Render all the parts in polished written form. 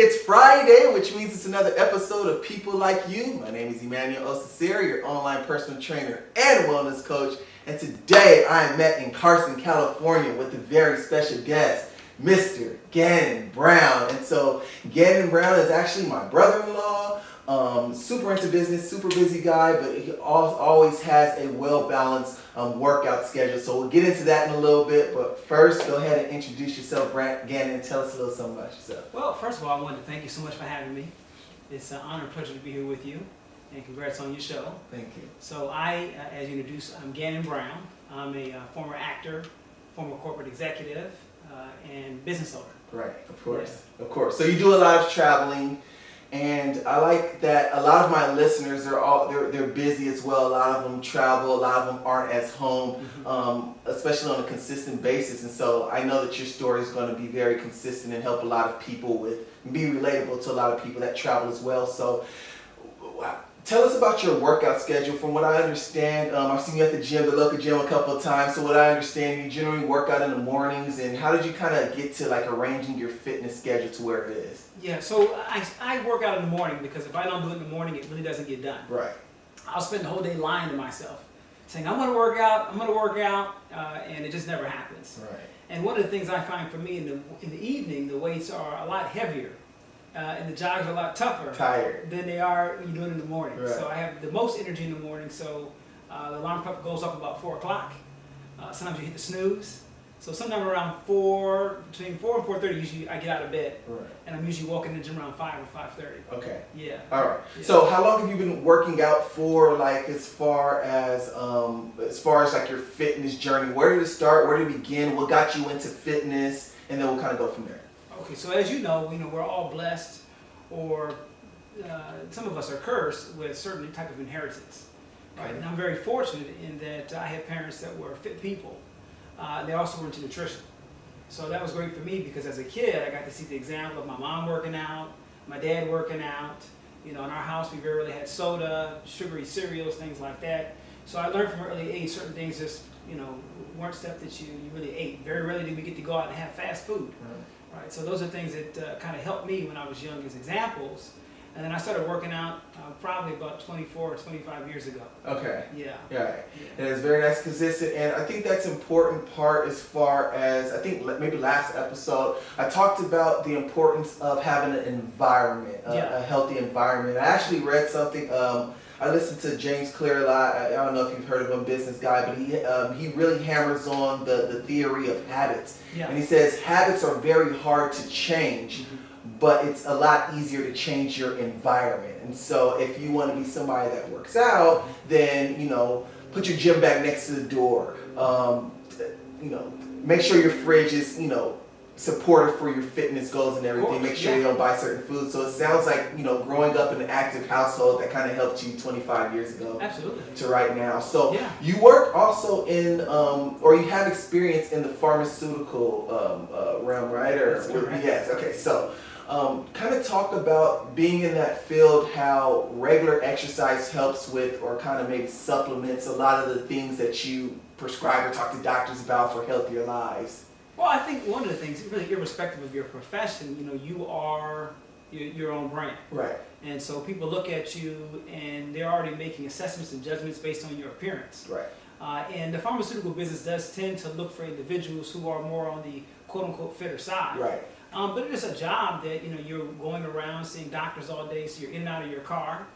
it's Friday, which means it's another episode of People Like You. My name is Emmanuel Osasiri, your online personal trainer and wellness coach. And today I am met in Carson, California with a very special guest, Mr. Gannon Brown. And so Gannon Brown is actually my brother-in-law, super into business, super busy guy, but he always has a well-balanced workout schedule. So we'll get into that in a little bit, but first go ahead and introduce yourself, Gannon, and tell us a little something about yourself. Well, first of all, I wanted to thank you so much for having me. It's an honor and pleasure to be here with you, and congrats on your show. Thank you. So as you introduced, I'm Gannon Brown. I'm a former actor, former corporate executive, and business owner. Right, of course, yeah. Of course. So you do a lot of traveling, and I like that a lot of my listeners they're busy as well. A lot of them travel, a lot of them aren't as home, especially on a consistent basis. And so I know that your story is going to be very consistent and help a lot of people be relatable to a lot of people that travel as well. So tell us about your workout schedule. From what I understand, I've seen you at the local gym a couple of times. So what I understand, you generally work out in the mornings. And how did you kind of get to like arranging your fitness schedule to where it is? Yeah, so I work out in the morning because if I don't do it in the morning, it really doesn't get done. Right. I'll spend the whole day lying to myself, saying I'm going to work out, and it just never happens. Right. And one of the things I find for me in the evening, the weights are a lot heavier. And the jogs are a lot tougher than they are when you do it in the morning. Right. So I have the most energy in the morning, so the alarm clock goes up about 4 o'clock. Sometimes you hit the snooze. So sometime around between 4 and 4:30, usually I get out of bed. Right. And I'm usually walking in the gym around 5 or 5:30. Okay. Yeah. All right. Yeah. So how long have you been working out for, like, as far as like your fitness journey? Where did it start? Where did it begin? What got you into fitness? And then we'll kind of go from there. Okay, so as you know, we're all blessed, or some of us are cursed with a certain type of inheritance, right? Okay. And I'm very fortunate in that I had parents that were fit people. They also were into nutrition. So that was great for me because as a kid, I got to see the example of my mom working out, my dad working out. In our house, we very rarely had soda, sugary cereals, things like that. So I learned from an early age certain things just, weren't stuff that you really ate. Very rarely did we get to go out and have fast food. Right, so those are things that kind of helped me when I was young as examples. And then I started working out probably about 24 or 25 years ago. Okay. Yeah. Yeah. And it's very nice, consistent. And I think that's an important part as far as, I think maybe last episode, I talked about the importance of having an environment, a healthy environment. I actually read something, I listened to James Clear a lot. I don't know if you've heard of him, business guy, but he really hammers on the theory of habits. Yeah. And he says habits are very hard to change, but it's a lot easier to change your environment. And so if you want to be somebody that works out, then, put your gym bag next to the door. Make sure your fridge is, supportive for your fitness goals and everything. Make sure you don't buy certain foods. So it sounds like, growing up in an active household, that kind of helped you 25 years ago. Absolutely. To right now. So you work also in, or you have experience in the pharmaceutical realm, right? That's correct. Yes. Okay. So kind of talk about being in that field, how regular exercise helps with, or kind of maybe supplements a lot of the things that you prescribe or talk to doctors about for healthier lives. Well, I think one of the things, really irrespective of your profession, you are your own brand. Right. And so people look at you and they're already making assessments and judgments based on your appearance. Right. And the pharmaceutical business does tend to look for individuals who are more on the quote-unquote fitter side. Right. But it is a job that, you're going around seeing doctors all day, so you're in and out of your car.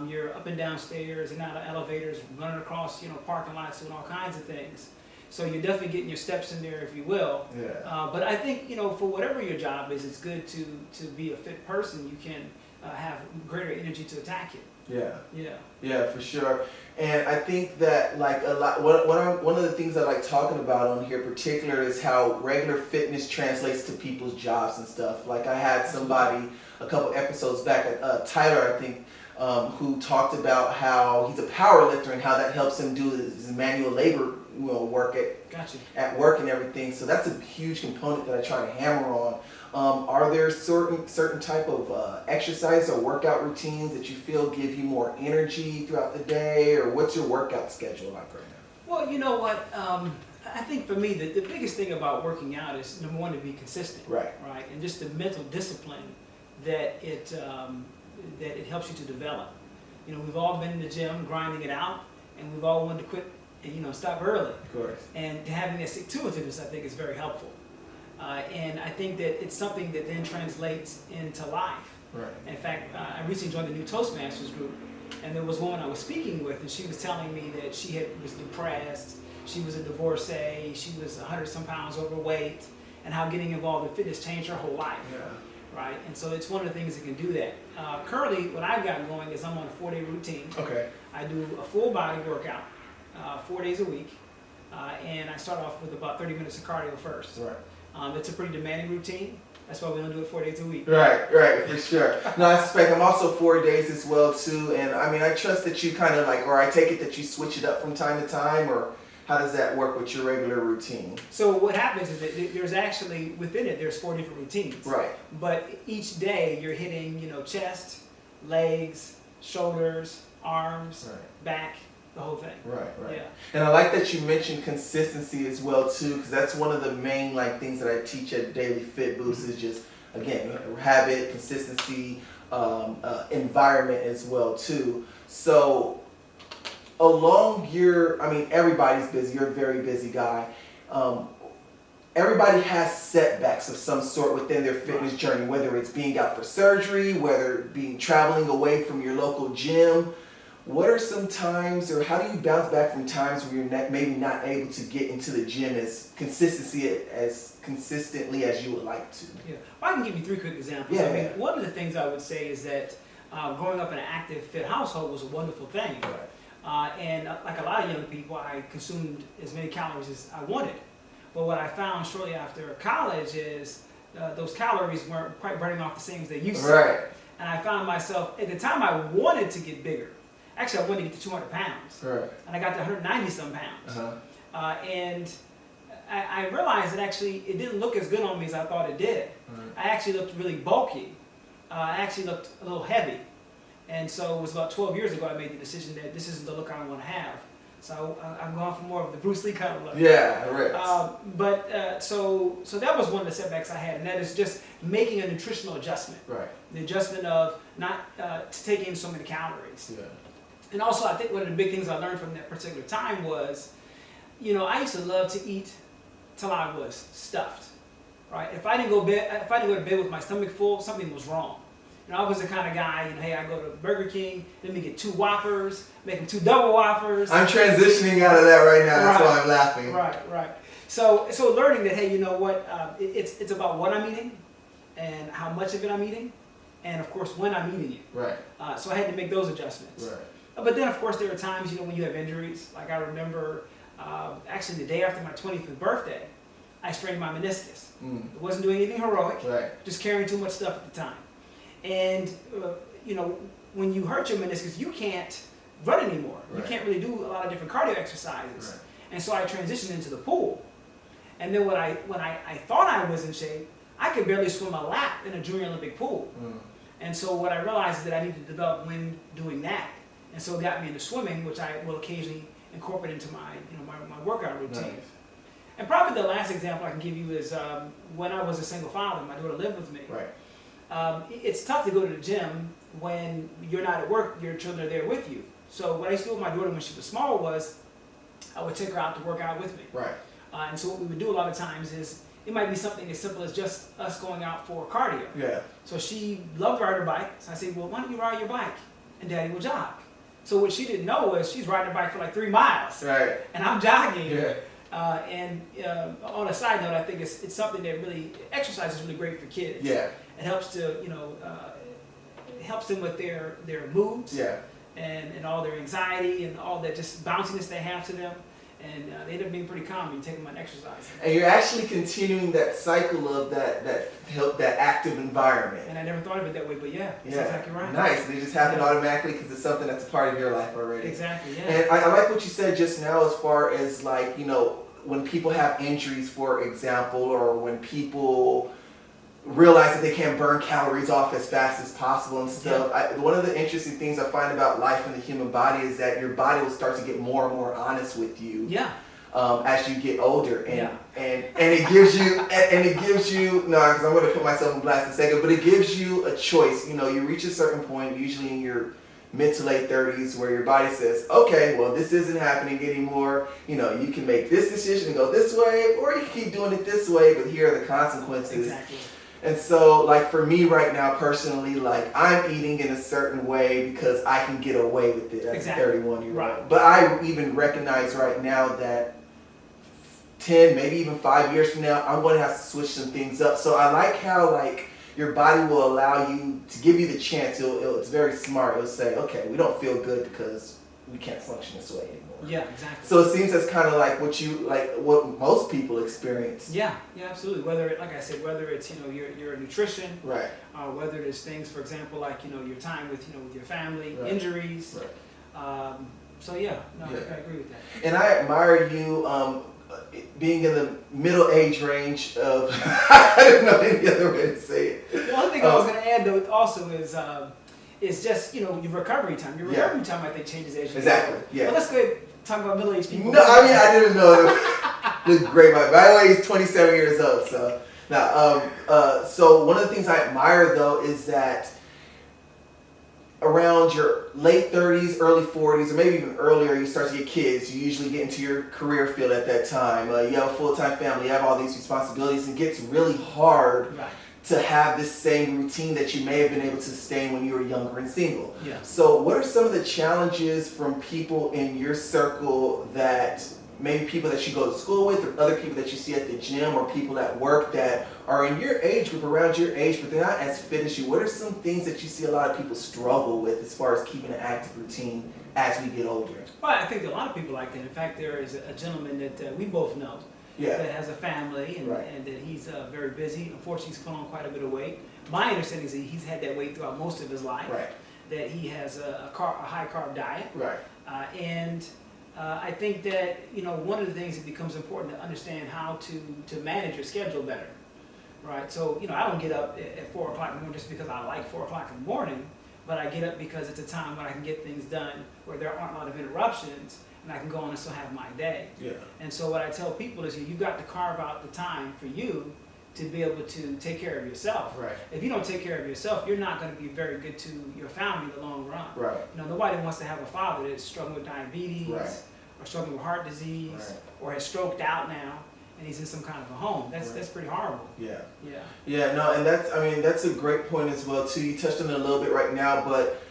You're up and down stairs and out of elevators, running across, parking lots, doing all kinds of things. So you're definitely getting your steps in there, if you will. Yeah. But I think, for whatever your job is, it's good to be a fit person. You can have greater energy to attack it. Yeah. Yeah. Yeah, for sure. And I think that one of the things I like talking about on here in particular is how regular fitness translates to people's jobs and stuff. Like I had somebody a couple episodes back, Tyler, I think, who talked about how he's a power lifter and how that helps him do his manual labor work at work and everything. So that's a huge component that I try to hammer on. Are there certain type of exercise or workout routines that you feel give you more energy throughout the day, or what's your workout schedule like right now? Well, you know what? I think for me, the biggest thing about working out is, number one, to be consistent. Right. And just the mental discipline that it helps you to develop. You know, we've all been in the gym grinding it out, and we've all wanted to quit and stop early. Of course. And having that stick-to-itiveness, I think, is very helpful. And I think that it's something that then translates into life. Right. In fact, I recently joined the new Toastmasters group, and there was one I was speaking with, and she was telling me that she was depressed, she was a divorcee, she was 100-some pounds overweight, and how getting involved in fitness changed her whole life. Yeah. Right, and so it's one of the things that can do that. Currently, what I've got going is I'm on a 4-day routine. Okay. I do a full body workout 4 days a week, and I start off with about 30 minutes of cardio first. Right. It's a pretty demanding routine. That's why we don't do it 4 days a week. Right, for sure. No, I suspect I'm also 4 days as well too, and I mean I trust that you kind of or I take it that you switch it up from time to time, or how does that work with your regular routine? So what happens is that there's actually, within it, there's 4 different routines. Right. But each day you're hitting, chest, legs, shoulders, arms, back, the whole thing. Right. Yeah. And I like that you mentioned consistency as well too, because that's one of the main things that I teach at Daily Fit Boost is just, again, habit, consistency, environment as well too. So along everybody's busy. You're a very busy guy. Everybody has setbacks of some sort within their fitness journey, whether it's being out for surgery, whether it being traveling away from your local gym. What are some times, or how do you bounce back from times where you're maybe not able to get into the gym as consistently as you would like to? Yeah, well, I can give you 3 quick examples. Yeah. One of the things I would say is that growing up in an active, fit household was a wonderful thing. Right. And like a lot of young people, I consumed as many calories as I wanted. But what I found shortly after college is those calories weren't quite burning off the same as they used to. Right. And I found myself, at the time I wanted to get bigger. Actually, I wanted to get to 200 pounds. Right. And I got to 190-some pounds. Uh-huh. And I realized that actually it didn't look as good on me as I thought it did. Right. I actually looked really bulky. I actually looked a little heavy. And so it was about 12 years ago I made the decision that this isn't the look I want to have. So I'm going for more of the Bruce Lee kind of look. Yeah, right. So that was one of the setbacks I had, and that is just making a nutritional adjustment. Right. The adjustment of not to take in so many calories. Yeah. And also, I think one of the big things I learned from that particular time was, I used to love to eat till I was stuffed. Right? If I didn't go to bed with my stomach full, something was wrong. I was the kind of guy, hey, I go to Burger King, let me get 2 Whoppers, make them 2 double Whoppers. I'm transitioning out of that right now, that's why I'm laughing. Right. So learning that, hey, you know what, it's about what I'm eating and how much of it I'm eating, and of course when I'm eating it. Right. So I had to make those adjustments. Right. But then of course there are times, when you have injuries. Like I remember, actually the day after my 25th birthday, I strained my meniscus. It wasn't doing anything heroic, just carrying too much stuff at the time. And, when you hurt your meniscus, you can't run anymore. You can't really do a lot of different cardio exercises. Right. And so I transitioned into the pool. And then when I thought I was in shape, I could barely swim a lap in a junior Olympic pool. And so what I realized is that I needed to develop when doing that. And so it got me into swimming, which I will occasionally incorporate into my workout routine. Nice. And probably the last example I can give you is when I was a single father, my daughter lived with me. Right. It's tough to go to the gym when you're not at work, your children are there with you. So what I used to do with my daughter when she was small was I would take her out to work out with me. Right. And so what we would do a lot of times is it might be something as simple as just us going out for cardio. Yeah. So she loved to ride her bike. So I said, well, why don't you ride your bike and Daddy will jog? So what she didn't know was she's riding her bike for like 3 miles. Right. And I'm jogging. Yeah. And on a side note, I think it's something that really, exercise is really great for kids. Yeah. It helps to, it helps them with their moods. Yeah. And all their anxiety and all that just bounciness they have to them. And they end up being pretty calm when you take them on exercise. And you're actually continuing that cycle of that active environment. And I never thought of it that way, but yeah, that's exactly right. Nice. They just happen automatically because it's something that's a part of your life already. Exactly, yeah. And I like what you said just now as far as when people have injuries, for example, or when people realize that they can't burn calories off as fast as possible and stuff. Yeah. One of the interesting things I find about life in the human body is that your body will start to get more and more honest with you. Yeah. as you get older, and it gives you no, because I'm going to put myself in blast in a second, but it gives you a choice. You reach a certain point, usually in your mid to late 30s, where your body says, okay, well, this isn't happening anymore. You can make this decision and go this way, or you can keep doing it this way, but here are the consequences. Exactly. And so, like, for me right now personally, like, I'm eating in a certain way because I can get away with it as a 31-year-old. Right. But I even recognize right now that 10, maybe even 5 years from now, I'm going to have to switch some things up. So I like how, like, your body will allow you to give you the chance. It's very smart. It'll say, okay, we don't feel good because we can't function this way anymore. Yeah, exactly. So it seems that's kind of like what most people experience. Yeah, absolutely. Whether, like I said, whether it's your nutrition, right, whether there's things, for example, like your time with with your family, right, injuries. Right. So I agree with that. And I admire you being in the middle age range of I don't know any other way to say it. The only thing I was going to add though also is just your recovery time. Your recovery time I think changes as you exactly. get older. Yeah. Well, let's go ahead and talk about middle-aged people. No, I mean I didn't know. Look great. By the way, he's 27 years old. So now, so one of the things I admire though is that around your late 30s, early 40s, or maybe even earlier, you start to get kids. You usually get into your career field at that time. You have a full-time family. You have all these responsibilities, and it gets really hard to have this same routine that you may have been able to sustain when you were younger and single. Yeah. So what are some of the challenges from people in your circle that maybe people that you go to school with, or other people that you see at the gym, or people at work that are in your age group, around your age, but they're not as fit as you? What are some things that you see a lot of people struggle with as far as keeping an active routine as we get older? Well, I think a lot of people like that. In fact, there is a gentleman that we both know that has a family and that he's very busy. Unfortunately, he's put on quite a bit of weight. My understanding is that he's had that weight throughout most of his life. Right. That he has a high carb diet. Right. I think that one of the things that becomes important to understand how to manage your schedule better, right? So I don't get up at 4 o'clock in the morning just because I like 4 o'clock in the morning, but I get up because it's a time when I can get things done where there aren't a lot of interruptions and I can go on and still have my day. Yeah. And so what I tell people is you've got to carve out the time for you to be able to take care of yourself. Right. If you don't take care of yourself, you're not going to be very good to your family in the long run. Right. Nobody wants to have a father that's struggling with diabetes or struggling with heart disease or has stroked out now and he's in some kind of a home. That's pretty horrible. Yeah. Yeah. Yeah. No, and that's a great point as well too. You touched on it a little bit right now, but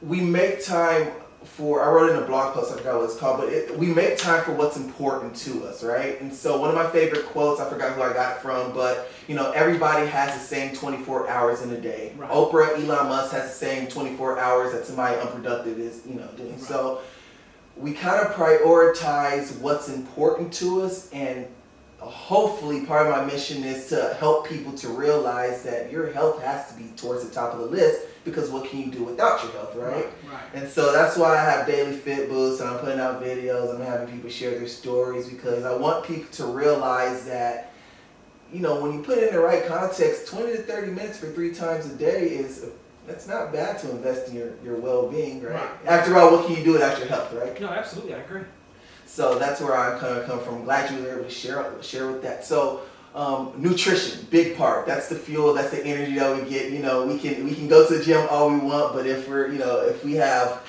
we make time for, I wrote in a blog post, I forgot what it's called, but we make time for what's important to us, right? And so one of my favorite quotes, I forgot who I got it from, but everybody has the same 24 hours in a day. Right. Oprah, Elon Musk has the same 24 hours that somebody unproductive is, doing. Right. So we kind of prioritize what's important to us, and hopefully part of my mission is to help people to realize that your health has to be towards the top of the list, because what can you do without your health, right? Right. And so that's why I have daily fit boosts and I'm putting out videos. I'm having people share their stories, because I want people to realize that, when you put it in the right context, 20 to 30 minutes for 3 times a day that's not bad to invest in your well-being, right? After all, what can you do without your health, right? No, absolutely, I agree. So that's where I kind of come from. I'm glad you were able to share with that. So nutrition, big part. That's the fuel. That's the energy that we get. We can go to the gym all we want, but if we have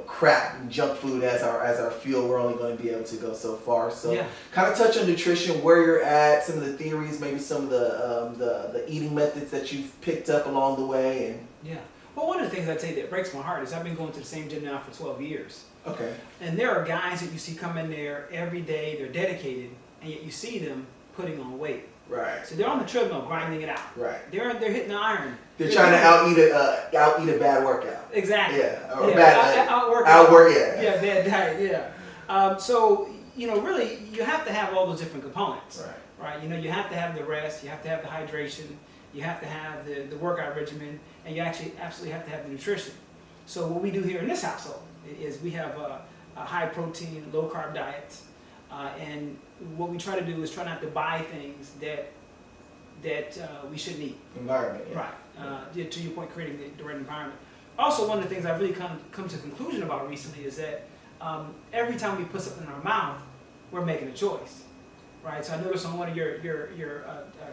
crap and junk food as our fuel, we're only going to be able to go so far. So kind of touch on nutrition, where you're at, some of the theories, maybe some of the eating methods that you've picked up along the way. And well, one of the things I'd say that breaks my heart is I've been going to the same gym now for 12 years. Okay. And there are guys that you see come in there every day, they're dedicated, and yet you see them putting on weight. Right. So they're on the treadmill grinding it out. Right. They're hitting the iron. They're trying to out eat a bad workout. Exactly. Yeah. Or bad outwork. Yeah. Bad diet. Yeah. So really, you have to have all those different components. Right. Right. You have to have the rest. You have to have the hydration. You have to have the workout regimen, and you actually absolutely have to have the nutrition. So what we do here in this household is we have a high protein, low carb diet, and what we try to do is try not to buy things that we shouldn't eat. Environment. Yeah. Right. To your point, creating the right environment. Also, one of the things I've really come to a conclusion about recently is that every time we put something in our mouth, we're making a choice, right? So I noticed on one of your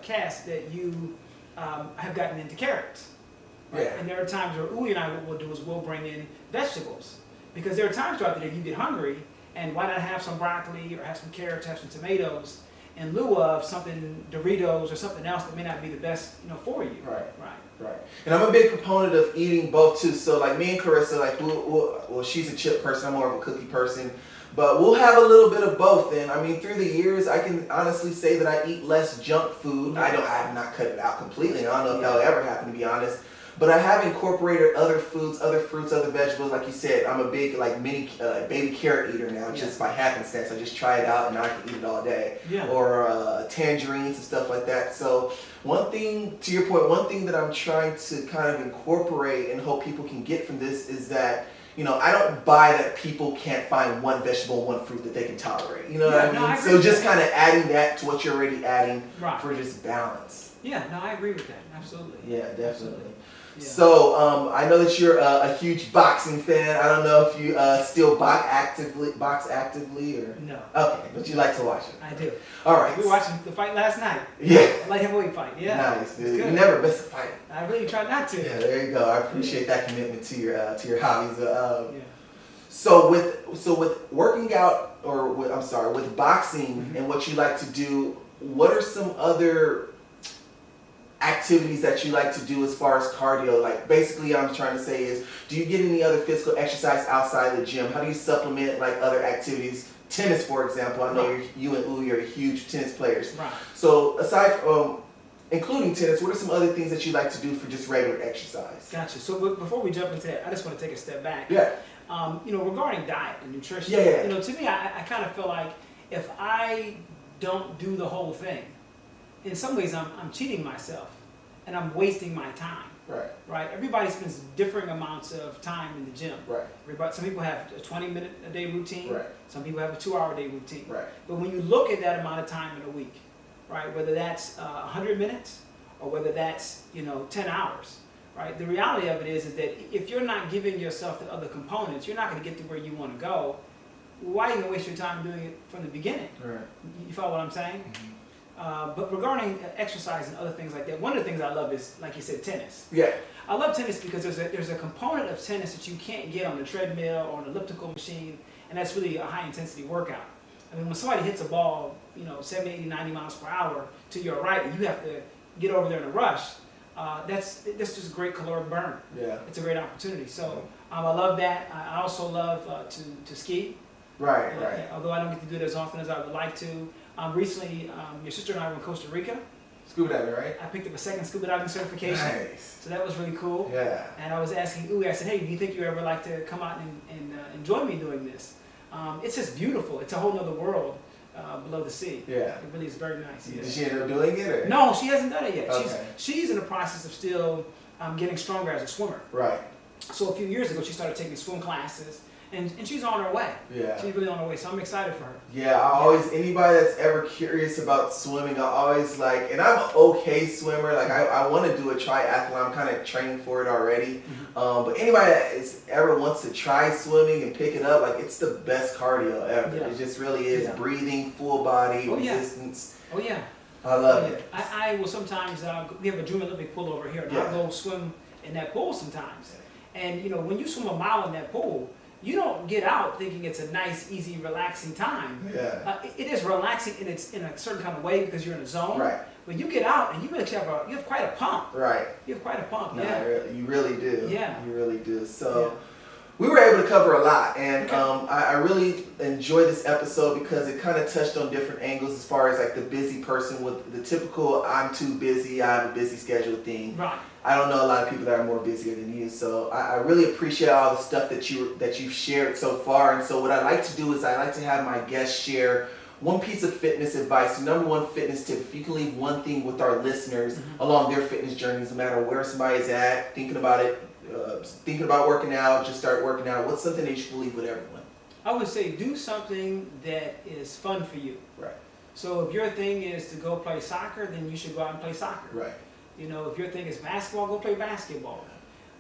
casts that you have gotten into carrots. Right? Yeah. And there are times where Uwe and I, what we'll do is we'll bring in vegetables. Because there are times throughout the day you get hungry, and why not have some broccoli or have some carrots, have some tomatoes, in lieu of something, Doritos or something else that may not be the best, for you. Right. Right. Right. And I'm a big proponent of eating both too. So like me and Carissa, like well, she's a chip person, I'm more of a cookie person. But we'll have a little bit of both. And I mean, through the years, I can honestly say that I eat less junk food. I have not cut it out completely. I don't know if that'll ever happen, to be honest. But I have incorporated other foods, other fruits, other vegetables. Like you said, I'm a big mini baby carrot eater now, just by happenstance. I just try it out and now I can eat it all day. Yeah. Or tangerines and stuff like that. So one thing, to your point, one thing that I'm trying to kind of incorporate and hope people can get from this is that, I don't buy that people can't find one vegetable, one fruit that they can tolerate. You know what I mean? I agree so just kind of adding that to what you're already adding for just balance. Yeah, no, I agree with that. Absolutely. Yeah, definitely. Absolutely. Yeah. So I know that you're a huge boxing fan. I don't know if you still box actively or no. Okay, but you like to watch it. I do. All right. We were watching the fight last night. Yeah. Light heavyweight fight. Yeah. Nice, dude. You never miss a fight. I really try not to. Yeah, there you go. I appreciate that commitment to your hobbies. So with working out with boxing and what you like to do, what are some other activities that you like to do as far as cardio? Like basically I'm trying to say is, do you get any other physical exercise outside the gym? How do you supplement like other activities? Tennis, for example. I know you and Uwe are huge tennis players. Right. So aside from including tennis, what are some other things that you like to do for just regular exercise? Gotcha. So before we jump into that, I just want to take a step back. Yeah. Regarding diet and nutrition, to me, I kind of feel like if I don't do the whole thing, in some ways I'm cheating myself and I'm wasting my time. Right. Right. Everybody spends differing amounts of time in the gym. Right. Some people have a 20-minute a day routine. Right. Some people have a 2-hour day routine. Right. But when you look at that amount of time in a week, right, whether that's 100 minutes or whether that's 10 hours, right, the reality of it is that if you're not giving yourself the other components, you're not going to get to where you want to go. Why even waste your time doing it from the beginning? Right. You follow what I'm saying? Mm-hmm. But regarding exercise and other things like that, one of the things I love is, like you said, tennis. Yeah. I love tennis because there's a component of tennis that you can't get on the treadmill or an elliptical machine, and that's really a high intensity workout. I mean, when somebody hits a ball, 70, 80, 90 miles per hour to your right, and you have to get over there in a rush, that's just a great caloric burn. Yeah. It's a great opportunity. So I love that. I also love to ski. Right. Although I don't get to do it as often as I would like to. Recently, your sister and I were in Costa Rica. Scuba diving, right? I picked up a second scuba diving certification. Nice. So that was really cool. Yeah. And I was asking Uwe, I said, hey, do you think you ever like to come out and join me doing this? It's just beautiful. It's a whole other world below the sea. Yeah. It really is very nice. Yeah. Did she end up doing it? Or? No, she hasn't done it yet. Okay. She's in the process of still getting stronger as a swimmer. Right. So a few years ago, she started taking swim classes. And she's on her way. Yeah. She's really on her way, so I'm excited for her. Yeah, anybody that's ever curious about swimming, I always and I'm an okay swimmer. Like, I want to do a triathlon. I'm kind of training for it already. Mm-hmm. But anybody that ever wants to try swimming and pick it up, it's the best cardio ever. Yeah. It just really is. Yeah. Breathing, full body, resistance. Oh, yeah. I love it. I will sometimes, we have a Dream Olympic pool over here, and I'll go swim in that pool sometimes. And, when you swim a mile in that pool, you don't get out thinking it's a nice, easy, relaxing time. Yeah. It is relaxing in a certain kind of way because you're in a zone. Right. But you get out and you have quite a pump. Right. You have quite a pump. No, yeah. You really do. Yeah. You really do. So. Yeah. We were able to cover a lot, and I really enjoyed this episode because it kind of touched on different angles as far as the busy person with the typical I'm too busy, I have a busy schedule thing. Right. I don't know a lot of people that are more busier than you, so I really appreciate all the stuff that you've shared so far. And so what I like to do is I like to have my guests share one piece of fitness advice, number one fitness tip. If you can leave one thing with our listeners along their fitness journeys, no matter where somebody's at, thinking about it. Thinking about working out, just start working out. What's something that you should leave with everyone? I would say do something that is fun for you. Right. So if your thing is to go play soccer, then you should go out and play soccer. Right. If your thing is basketball, go play basketball.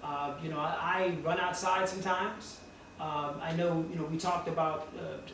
I run outside sometimes. I know, we talked about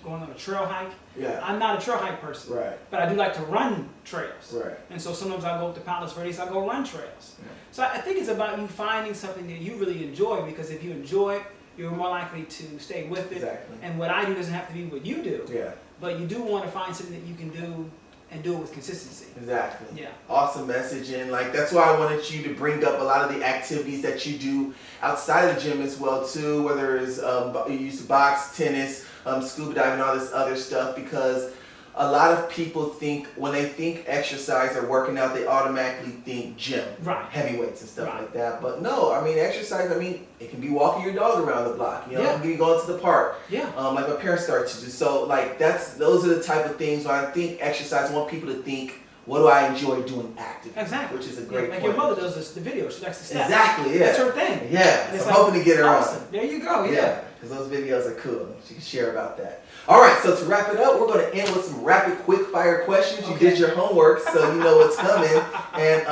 going on a trail hike. Yeah. I'm not a trail hike person. Right. But I do like to run trails. Right. And so sometimes I go up to Palos Verdes, I go run trails. Yeah. So I think it's about you finding something that you really enjoy, because if you enjoy it, you're more likely to stay with it. Exactly. And what I do doesn't have to be what you do. Yeah. But you do want to find something that you can do and do it with consistency. Exactly. Yeah. Awesome message. And that's why I wanted you to bring up a lot of the activities that you do outside of the gym as well too, whether it's you used to box, tennis, scuba diving, all this other stuff, because a lot of people think, when they think exercise or working out, they automatically think gym, right, heavy weights and stuff like that. But no, exercise, it can be walking your dog around the block, it can be going to the park, like my parents started to do. So those are the type of things where I think exercise, I want people to think, what do I enjoy doing actively? Exactly. Which is a great point. Like your mother does the video, she likes to step. Exactly, yeah. That's her thing. Yeah, so I'm hoping to get her awesome. on. There you go, yeah. Because those videos are cool. She can share about that. All right, so to wrap it up, we're going to end with some rapid, quick-fire questions. You did your homework, so you know what's coming. And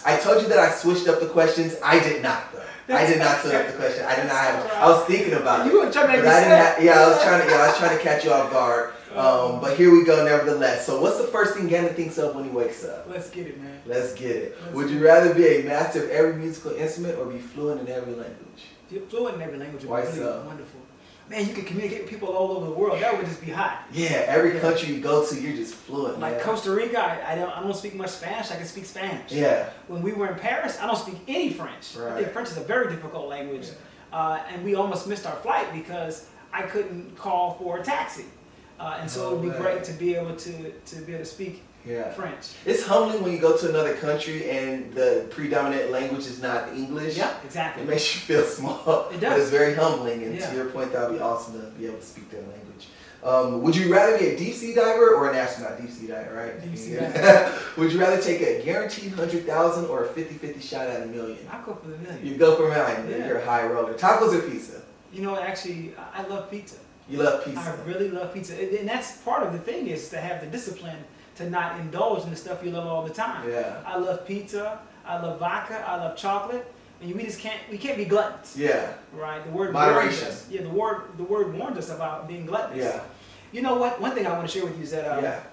I told you that I switched up the questions. I did not, though. I did not switch up the question. I did not have. I was thinking about it. You were trying to make me I was trying to catch you off guard. But here we go, nevertheless. So, what's the first thing Gannon thinks of when he wakes up? Let's get it, man. Let's get it. Would you rather be a master of every musical instrument or be fluent in every language? If you're fluent in every language, would Why be really so? wonderful. Man, you could communicate with people all over the world. That would just be hot. Yeah, every country you go to, you're just fluent. Like Costa Rica, I don't speak much Spanish. I can speak Spanish. Yeah. When we were in Paris, I don't speak any French. Right. I think French is a very difficult language. Yeah. And we almost missed our flight because I couldn't call for a taxi. And so it would be great to be able to speak French. It's humbling when you go to another country and the predominant language is not English. Yeah, exactly. It makes you feel small. It does. But it's very humbling, and to your point, that would be awesome to be able to speak their language. Would you rather be a deep sea diver or an astronaut? Deep sea diver, right? Deep sea diver. Would you rather take a guaranteed 100,000 or a 50-50 shot at $1 million? I'll go for the million. You go for $1 million. Yeah. You're a high roller. Tacos or pizza? You know what? Actually, I love pizza. You love pizza. I really love pizza, and that's part of the thing, is to have the discipline to not indulge in the stuff you love all the time. Yeah. I love pizza. I love vodka. I love chocolate. And we can't be gluttons. Yeah. Right. The word moderation. Warns us. Yeah. The word warns us about being gluttonous. Yeah. You know what? One thing I want to share with you is that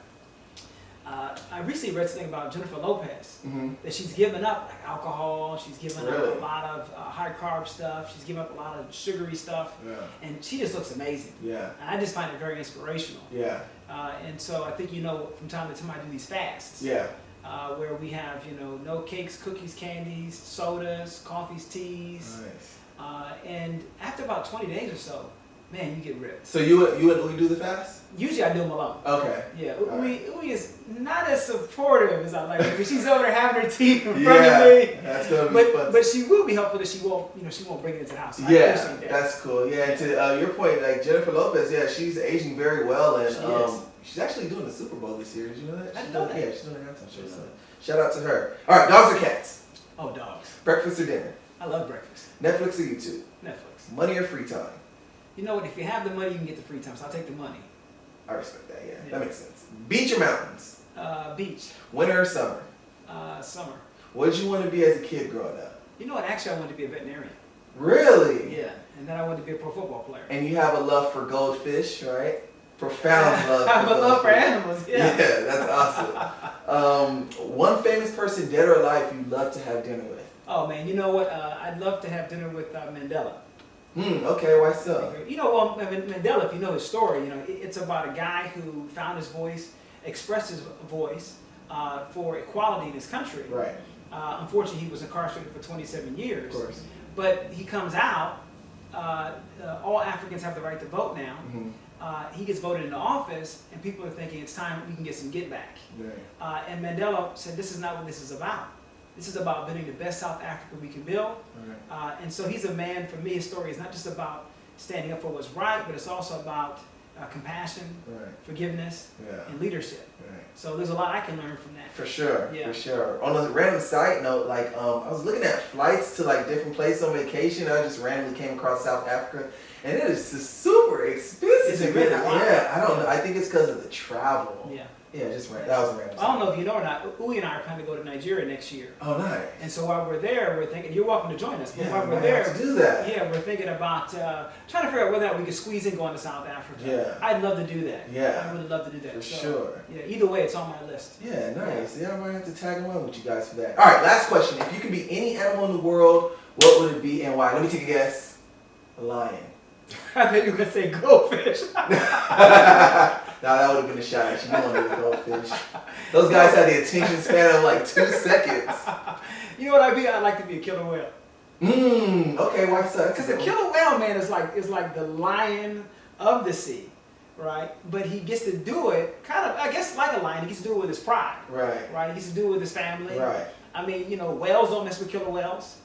I recently read something about Jennifer Lopez, that she's given up alcohol, she's given up a lot of high carb stuff, she's given up a lot of sugary stuff, and she just looks amazing. Yeah. And I just find it very inspirational. Yeah. And so I think, from time to time I do these fasts. Yeah. Where we have, no cakes, cookies, candies, sodas, coffees, teas. Nice. And after about 20 days or so, man, you get ripped. So you and Uwe do the fast? Usually I do them alone. Okay. Yeah, Uwe is not as supportive as I like her. She's over there having her teeth in front of me. That's gonna be fun. But she will be helpful that she won't bring it into the house. So yeah, that's cool. Yeah, and to your point, Jennifer Lopez, she's aging very well, and she's actually doing the Super Bowl this year. Did you know that? I know that. Yeah, she's doing a halftime show. So shout out to her. All right, dogs or cats? Oh, dogs. Breakfast or dinner? I love breakfast. Netflix or YouTube? Netflix. Money or free time? You know what? If you have the money, you can get the free time. So I'll take the money. I respect that. Yeah, that makes sense. Beach or mountains? Beach. Winter or summer? Summer. What did you want to be as a kid growing up? You know what? Actually, I wanted to be a veterinarian. Really? Yeah. And then I wanted to be a pro football player. And you have a love for goldfish, right? Profound love. I have a love for animals. Yeah. Yeah, that's awesome. One famous person, dead or alive, you'd love to have dinner with? Oh man, you know what? I'd love to have dinner with Mandela. Okay, why so? Mandela, if you know his story, it's about a guy who found his voice, expressed his voice for equality in his country. Right. Unfortunately, he was incarcerated for 27 years. Of course. But he comes out. All Africans have the right to vote now. He gets voted into office, and people are thinking it's time we can get some get back. Right. And Mandela said, "This is not what this is about. This is about building the best South Africa we can build." Right. And so he's a man, for me, his story is not just about standing up for what's right, but it's also about compassion, forgiveness, and leadership. Right. So there's a lot I can learn from that. For sure, yeah. For sure. On a random side note, I was looking at flights to different places on vacation. I just randomly came across South Africa, and it is just super expensive. Is it really? Yeah, I don't know. I think it's because of the travel. Yeah. Yeah, just random. That was a random. I don't know if you know or not, Uwe and I are planning to go to Nigeria next year. Oh, nice. And so while we're there, we're thinking, you're welcome to join us, but while we're have there, to do that. yeah, we're thinking about trying to figure out whether or not we could squeeze in going to South Africa. Yeah. I'd love to do that. Yeah. I'd really love to do that. For so, sure. Yeah, either way, it's on my list. Yeah, nice. Yeah, I might have to tag along with you guys for that. All right, last question. If you could be any animal in the world, what would it be and why? Let me take a guess. A lion. I thought you were going to say goldfish. Now that would have been a shot at you. You wanted a goldfish. Those guys had the attention span of like 2 seconds. You know what I'd be? I'd like to be a killer whale. Okay, why so? Because the killer whale, man, is like the lion of the sea, right? But he gets to do it kind of, I guess, like a lion. He gets to do it with his pride. Right. He gets to do it with his family. Right. I mean, you know, whales don't mess with killer whales.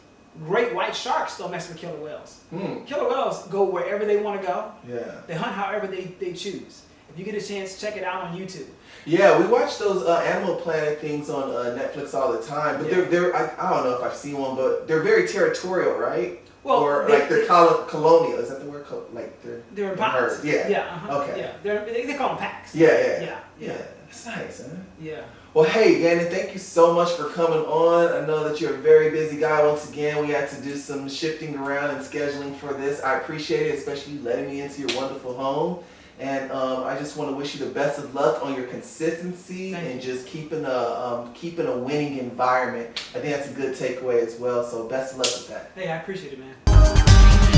Great white sharks don't mess with killer whales. Killer whales go wherever they want to go. Yeah. They hunt however they choose. If you get a chance, check it out on YouTube. Yeah, we watch those Animal Planet things on Netflix all the time, but they're I don't know if I've seen one, but they're very territorial, right? Well, or they're colonial. Is that the word? Like they're in pods. Yeah. Yeah. Okay. Yeah. They call them packs. Yeah. That's nice, huh? Yeah. Well, hey, Gannon, thank you so much for coming on. I know that you're a very busy guy. Once again, we had to do some shifting around and scheduling for this. I appreciate it, especially you letting me into your wonderful home. And I just want to wish you the best of luck on your consistency and just keeping a winning environment. I think that's a good takeaway as well. So best of luck with that. Hey, I appreciate it, man.